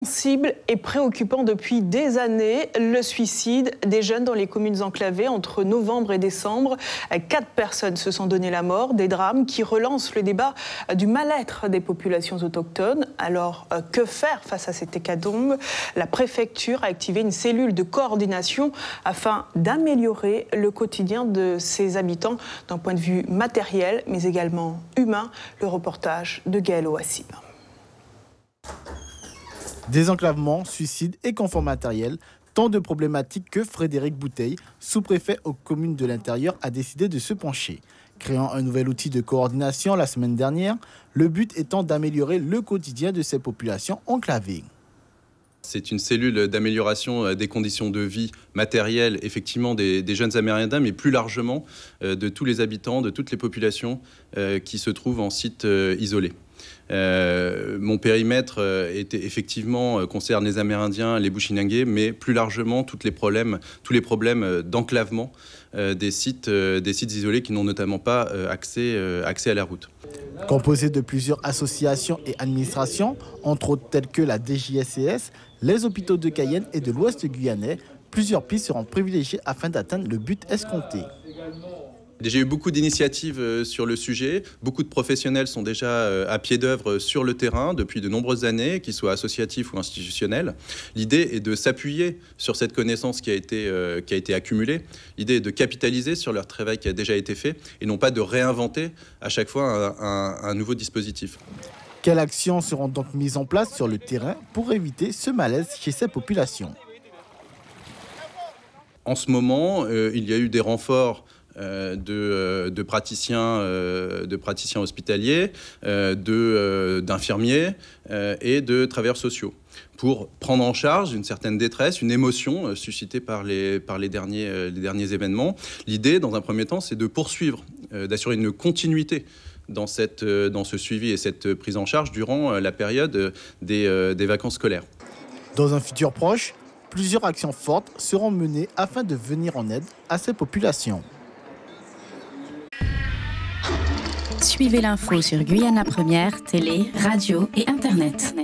Sensible et préoccupant depuis des années, le suicide des jeunes dans les communes enclavées entre novembre et décembre. 4 personnes se sont donné la mort, des drames qui relancent le débat du mal-être des populations autochtones. Alors, que faire face à cette hécatombe ? La préfecture a activé une cellule de coordination afin d'améliorer le quotidien de ses habitants d'un point de vue matériel, mais également humain. Le reportage de Gaël Ouassib. Désenclavement, suicide et confort matériel, tant de problématiques que Frédéric Bouteille, sous-préfet aux communes de l'intérieur, a décidé de se pencher. Créant un nouvel outil de coordination la semaine dernière, le but étant d'améliorer le quotidien de ces populations enclavées. C'est une cellule d'amélioration des conditions de vie matérielles, effectivement, des jeunes Amérindiens, mais plus largement de tous les habitants, de toutes les populations qui se trouvent en site isolé. Mon périmètre concerne les Amérindiens, les Bushinangés, mais plus largement tous les problèmes d'enclavement des sites isolés qui n'ont notamment pas accès à la route. Composé de plusieurs associations et administrations, entre autres telles que la DJSCS, les hôpitaux de Cayenne et de l'Ouest guyanais, plusieurs pistes seront privilégiées afin d'atteindre le but escompté. J'ai eu beaucoup d'initiatives sur le sujet. Beaucoup de professionnels sont déjà à pied d'œuvre sur le terrain depuis de nombreuses années, qu'ils soient associatifs ou institutionnels. L'idée est de s'appuyer sur cette connaissance qui a été accumulée. L'idée est de capitaliser sur leur travail qui a déjà été fait et non pas de réinventer à chaque fois un nouveau dispositif. Quelles actions seront donc mises en place sur le terrain pour éviter ce malaise chez ces populations ? En ce moment, il y a eu des renforts de praticiens hospitaliers, d'infirmiers et de travailleurs sociaux pour prendre en charge une certaine détresse, une émotion suscitée par les derniers événements. L'idée, dans un premier temps, c'est de poursuivre, d'assurer une continuité dans ce suivi et cette prise en charge durant la période des vacances scolaires. Dans un futur proche, plusieurs actions fortes seront menées afin de venir en aide à ces populations. Suivez l'info sur Guyana Première, télé, radio et Internet.